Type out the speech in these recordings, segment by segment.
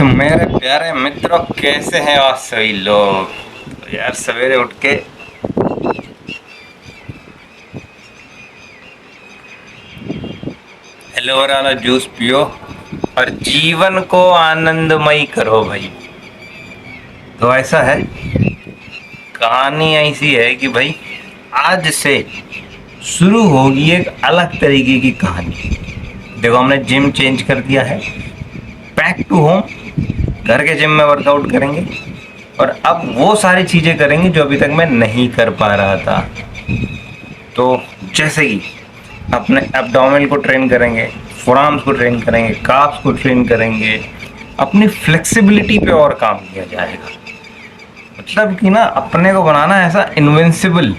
मेरे प्यारे मित्रों, कैसे हैं आप सभी लोग। तो यार सवेरे उठ के एलोवेरा वाला जूस पियो और जीवन को आनंदमयी करो भाई। तो ऐसा है, कहानी ऐसी है कि भाई आज से शुरू होगी एक अलग तरीके की कहानी। देखो, हमने जिम चेंज कर दिया है, बैक टू होम। घर के जिम में वर्कआउट करेंगे और अब वो सारी चीजें करेंगे जो अभी तक मैं नहीं कर पा रहा था। तो जैसे कि अपने एब्डोमेन को ट्रेन करेंगे, फोरआर्म्स को ट्रेन करेंगे, काफ्स को ट्रेन करेंगे, अपनी फ्लेक्सिबिलिटी पे और काम किया जाएगा। मतलब कि ना, अपने को बनाना ऐसा इनविंसिबल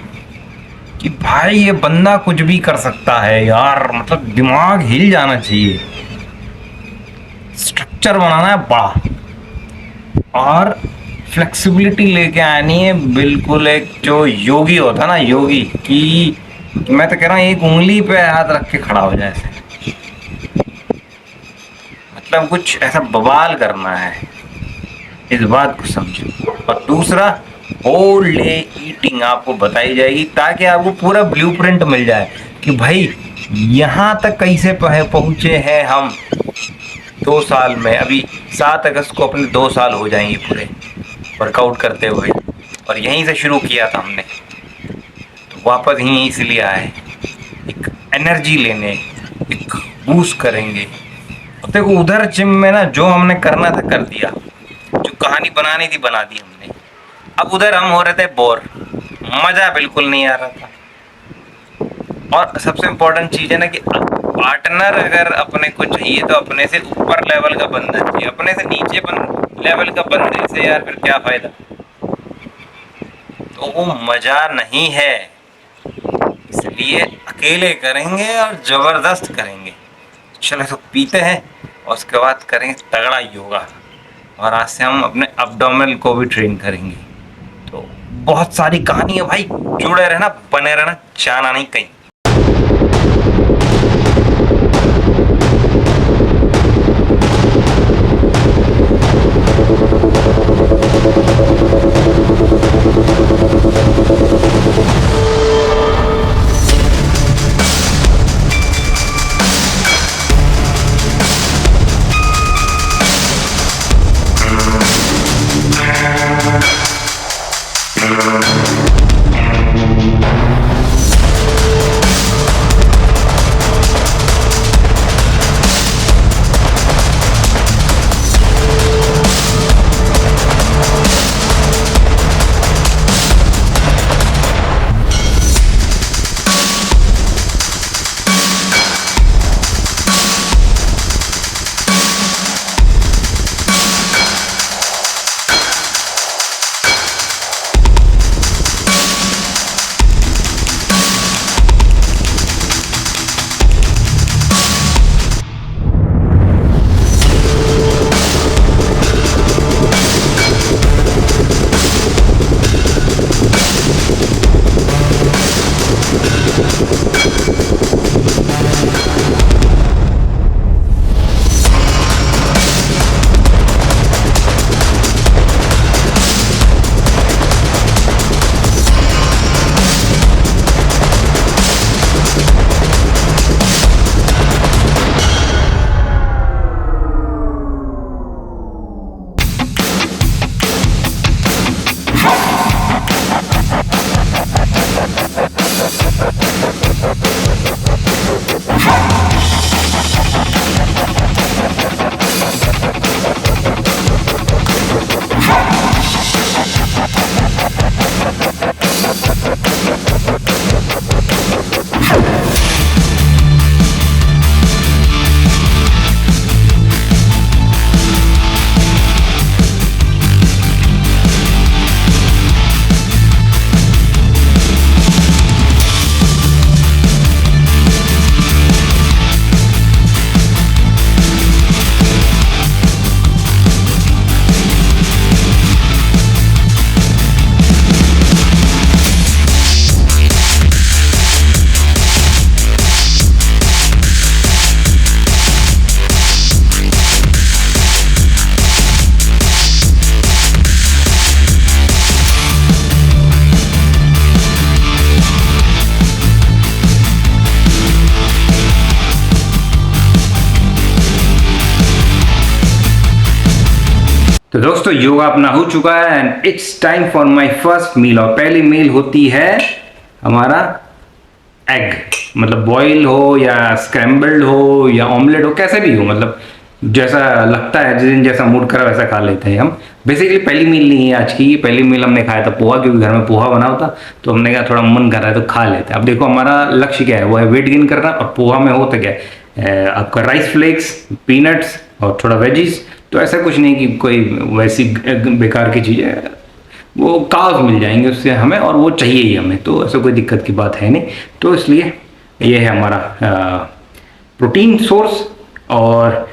कि भाई ये बंदा कुछ भी कर सकता है यार। मतलब दिमाग हिल जाना चाहिए, स्ट्रक्चर बनाना है बड़ा और फ्लेक्सिबिलिटी लेके आनी है। बिल्कुल एक जो योगी होता है ना, योगी की, मैं तो कह रहा हूँ एक उंगली पे हाथ रख के खड़ा हो जाए ऐसे। मतलब कुछ ऐसा बवाल करना है, इस बात को समझो। और दूसरा, होल डे ईटिंग आपको बताई जाएगी ताकि आपको पूरा ब्लूप्रिंट मिल जाए कि भाई यहाँ तक कैसे पहुंचे हैं हम 2 साल में। अभी 7 अगस्त को अपने 2 साल हो जाएंगे पूरे वर्कआउट करते हुए, और यहीं से शुरू किया था हमने। तो वापस यहीं इसलिए आए, एक एनर्जी लेने, एक बूस्ट करेंगे। और देखो, उधर जिम में ना जो हमने करना था कर दिया, जो कहानी बनानी थी बना दी हमने। अब उधर हम हो रहे थे बोर, मजा बिल्कुल नहीं आ रहा था। और सबसे इम्पोर्टेंट चीज है ना कि पार्टनर अगर अपने को चाहिए तो अपने से ऊपर लेवल का बंदा चाहिए। अपने से नीचे लेवल का बंदे से यार फिर क्या फायदा। तो वो मजा नहीं है, इसलिए अकेले करेंगे और जबरदस्त करेंगे। चलो तो पीते हैं और उसके बाद करेंगे तगड़ा योगा। और आज से हम अपने अब्डोमिनल को भी ट्रेन करेंगे। तो बहुत सारी कहानी है भाई, जुड़े रहना, बने रहना, जाना नहीं कहीं। तो दोस्तों योगा अपना हो चुका है and it's time for my first meal. और पहली मील होती है हमारा एग, मतलब बॉईल हो या स्क्रैम्बल्ड हो या ऑमलेट हो, कैसे भी हो, मतलब जैसा लगता है, जिस दिन जैसा मूड करा वैसा खा लेते हैं हम। बेसिकली पहली मील नहीं है आज की, पहली मील हमने खाया था पोहा, क्योंकि घर में पोहा बना होता, तो हमने कहा थोड़ा मन कर रहा है तो खा लेते हैं। अब देखो हमारा लक्ष्य क्या है, वो है वेट गेन करना, और पोहा में होता क्या है, आपका राइस फ्लेक्स, पीनट्स और थोड़ा वेजीज। तो ऐसा कुछ नहीं कि कोई वैसी बेकार की चीज़ है, वो कार्ब्स मिल जाएंगे उससे हमें, और वो चाहिए ही हमें, तो ऐसा कोई दिक्कत की बात है नहीं। तो इसलिए ये है हमारा प्रोटीन सोर्स। और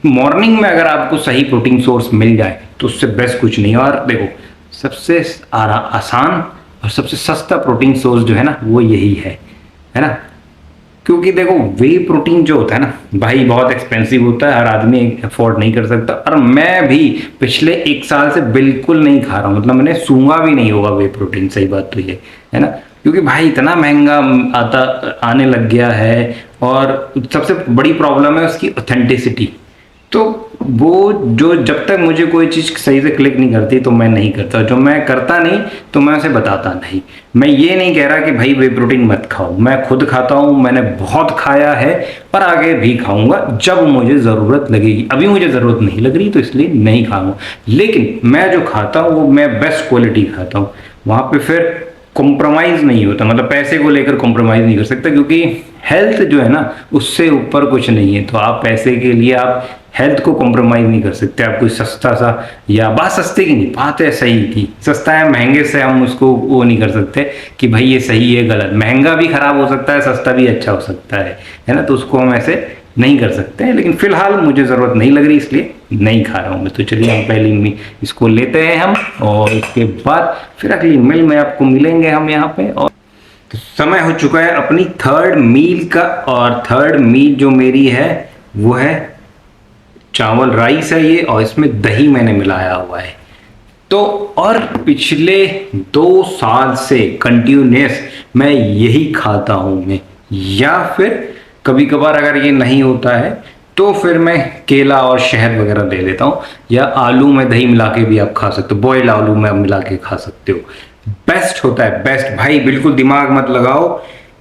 मॉर्निंग में अगर आपको सही प्रोटीन सोर्स मिल जाए तो उससे बेस्ट कुछ नहीं है। और देखो सबसे आसान और सबसे सस्ता प्रोटीन सोर्स जो है ना वो यही है ना। क्योंकि देखो वे प्रोटीन जो होता है ना भाई बहुत एक्सपेंसिव होता है, हर आदमी अफोर्ड नहीं कर सकता। और मैं भी पिछले 1 साल से बिल्कुल नहीं खा रहा हूँ, मतलब मैंने सूंघा भी नहीं होगा वे प्रोटीन, सही बात तो ये है ना। क्योंकि भाई इतना महंगा आने लग गया है, और सबसे बड़ी प्रॉब्लम है उसकी ऑथेंटिसिटी। तो वो जो जब तक मुझे कोई चीज़ सही से क्लिक नहीं करती तो मैं नहीं करता, जो मैं करता नहीं तो मैं उसे बताता नहीं। मैं ये नहीं कह रहा कि भाई वे प्रोटीन मत खाओ, मैं खुद खाता हूँ, मैंने बहुत खाया है, पर आगे भी खाऊंगा जब मुझे ज़रूरत लगेगी। अभी मुझे ज़रूरत नहीं लग रही तो इसलिए नहीं खाऊंगा, लेकिन मैं जो खाता हूँ वो मैं बेस्ट क्वालिटी खाता हूँ। वहाँ पे फिर कॉम्प्रोमाइज़ नहीं होता, मतलब पैसे को लेकर कॉम्प्रोमाइज़ नहीं कर सकता, क्योंकि हेल्थ जो है ना उससे ऊपर कुछ नहीं है। तो आप पैसे के लिए आप हेल्थ को कॉम्प्रोमाइज़ नहीं कर सकते। आप कोई सस्ता सा, या बात सस्ते की नहीं, बात है सही की, सस्ता है महंगे से हम उसको वो नहीं कर सकते कि भाई ये सही है गलत। महंगा भी खराब हो सकता है, सस्ता भी अच्छा हो सकता है ना। तो उसको हम ऐसे नहीं कर सकते हैं, लेकिन फिलहाल मुझे ज़रूरत नहीं लग रही इसलिए नहीं खा रहा हूँ मैं। तो चलिए हम पहली मील इसको लेते हैं हम, और उसके बाद फिर अगली मील में आपको मिलेंगे हम यहाँ पे। और तो समय हो चुका है अपनी थर्ड मील का, और थर्ड मील जो मेरी है वो है चावल राइस है ये, और इसमें दही मैंने मिलाया हुआ है। तो और पिछले 2 साल से कंटिन्यूस मैं यही खाता हूं मैं, या फिर कभी कभार अगर ये नहीं होता है तो फिर मैं केला और शहद वगैरह ले लेता हूँ, या आलू में दही मिला के भी आप खा सकते हो, बॉइल्ड आलू में आप मिला के खा सकते हो। बेस्ट होता है, बेस्ट भाई, बिल्कुल दिमाग मत लगाओ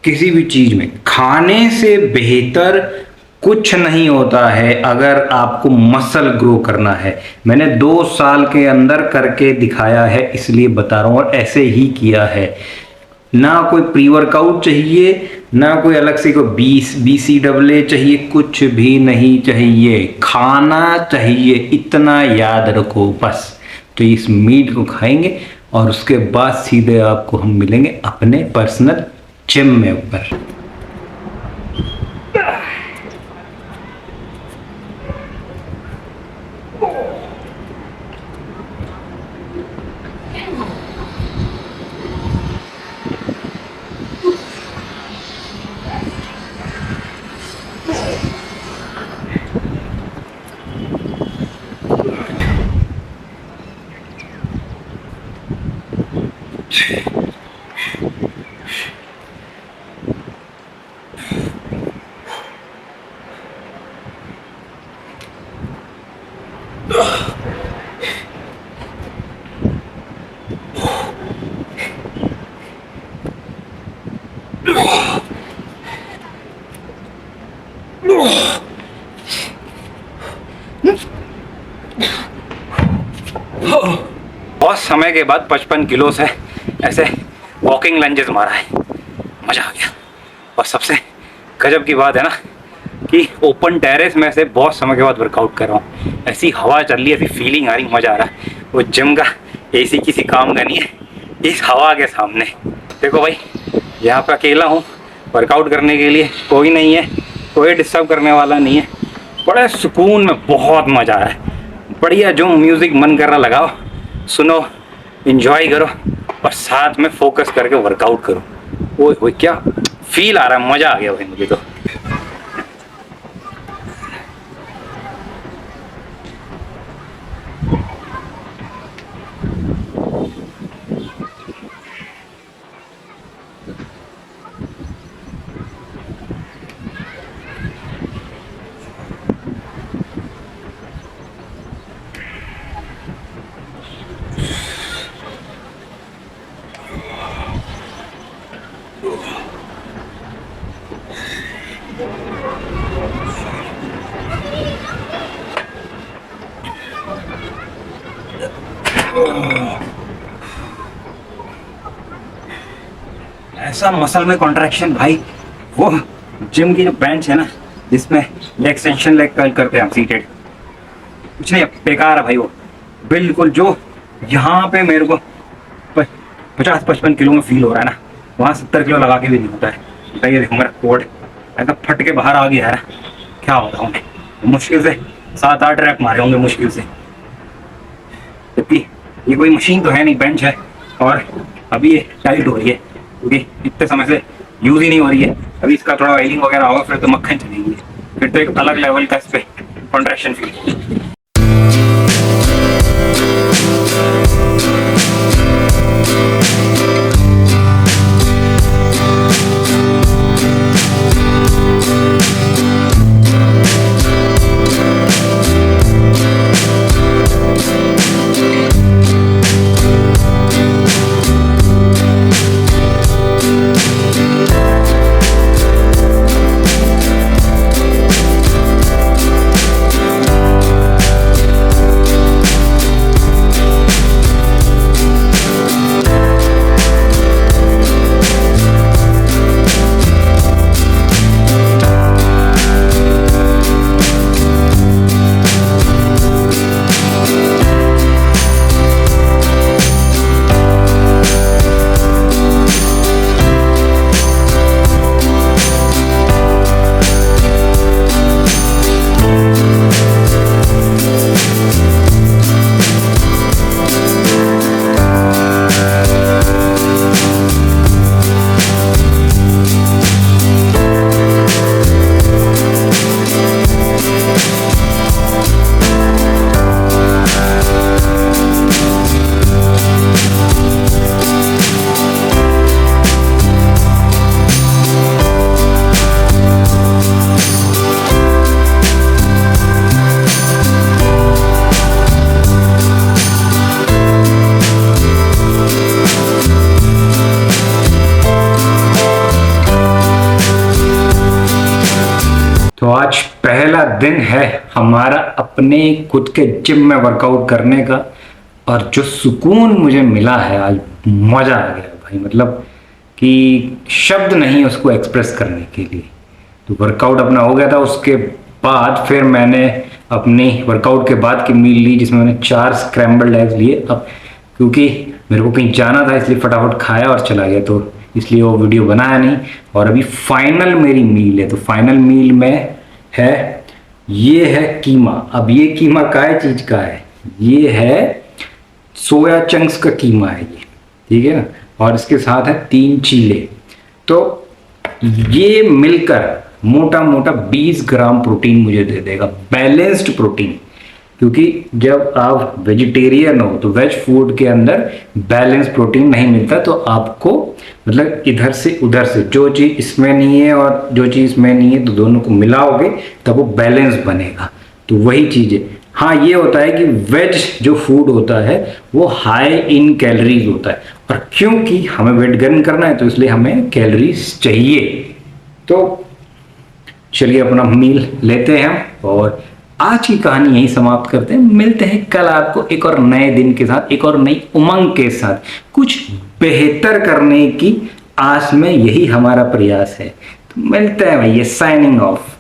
किसी भी चीज में। खाने से बेहतर कुछ नहीं होता है अगर आपको मसल ग्रो करना है। मैंने 2 साल के अंदर करके दिखाया है, इसलिए बता रहा हूं, और ऐसे ही किया है। ना कोई प्री वर्कआउट चाहिए, ना कोई अलग से कोई BCAA चाहिए, कुछ भी नहीं चाहिए, खाना चाहिए, इतना याद रखो बस। तो इस मीट को खाएंगे और उसके बाद सीधे आपको हम मिलेंगे अपने पर्सनल जिम में ऊपर। बहुत समय के बाद 55 किलो से ऐसे वॉकिंग लंजेस मारा है, मजा आ गया। और सबसे गजब की बात है ना कि ओपन टेरेस में से बहुत समय के बाद वर्कआउट कर रहा हूँ। ऐसी हवा चल रही है, ऐसी फीलिंग आ रही, मजा आ रहा है। वो जिम का AC किसी काम का नहीं है इस हवा के सामने। देखो भाई यहाँ पे अकेला हूँ, वर्कआउट करने के लिए कोई नहीं है, कोई डिस्टर्ब करने वाला नहीं है, बड़े सुकून में, बहुत मजा आ रहा है। बढ़िया, जो म्यूजिक मन कर रहा लगाओ, सुनो, एंजॉय करो, और साथ में फोकस करके वर्कआउट करो। वो क्या फील आ रहा है, मजा आ गया भाई मुझे तो। ऐसा मसल में कॉन्ट्रैक्शन भाई, वो जिम की जो बेंच है ना जिसमें लेग एक्सटेंशन लेग कर्ल करते हैं हम सीटेड, कुछ नहीं बेकार है भाई वो बिल्कुल। जो यहाँ पे मेरे को 50-55 किलो में फील हो रहा है ना, वहाँ 70 किलो लगा के भी नहीं होता है। ये देखो मेरा कोड एकदम फट के बाहर आ गया है ना, क्या होता हूँ मुश्किल से 7-8 रैप मारे होंगे मुश्किल से, जबकि ये कोई मशीन तो है नहीं, बेंच है। और अभी ये टाइट हो रही है क्योंकि इतने समय से यूज ही नहीं हो रही है। अभी इसका थोड़ा ऑयलिंग वगैरह होगा फिर तो मक्खन चलेगी, फिर तो एक अलग लेवल का इस पे कॉन्ट्रैक्शन फील। तो आज पहला दिन है हमारा अपने खुद के जिम में वर्कआउट करने का, और जो सुकून मुझे मिला है आज, मजा आ गया भाई। मतलब कि शब्द नहीं उसको एक्सप्रेस करने के लिए। तो वर्कआउट अपना हो गया था, उसके बाद फिर मैंने अपनी वर्कआउट के बाद की मील ली जिसमें मैंने 4 स्क्रैम्बल्ड एग्स लिए। अब क्योंकि मेरे को कहीं जाना था इसलिए फटाफट खाया और चला गया, तो इसलिए वो वीडियो बनाया नहीं। और अभी फाइनल मेरी मील है, तो फाइनल मील में है, ये है कीमा। अब ये कीमा काय चीज का है? ये है सोया चंक्स का कीमा है ये, ठीक है ना। और इसके साथ है 3 चीले। तो ये मिलकर मोटा मोटा 20 ग्राम प्रोटीन मुझे दे देगा, बैलेंस्ड प्रोटीन। क्योंकि जब आप वेजिटेरियन हो तो वेज फूड के अंदर बैलेंस प्रोटीन नहीं मिलता, तो आपको मतलब इधर से उधर से जो चीज़ इसमें नहीं है और जो चीज़ इसमें नहीं है, तो दोनों को मिलाओगे तब वो बैलेंस बनेगा। तो वही चीज़ है। हाँ, ये होता है कि वेज जो फूड होता है वो हाई इन कैलोरीज होता है, और क्योंकि हमें वेट गेन करना है तो इसलिए हमें कैलोरीज चाहिए। तो चलिए अपना मील लेते हैं हम, और आज की कहानी यही समाप्त करते हैं। मिलते हैं कल आपको एक और नए दिन के साथ, एक और नई उमंग के साथ, कुछ बेहतर करने की आस में। यही हमारा प्रयास है। तो मिलते हैं भैया, साइनिंग ऑफ।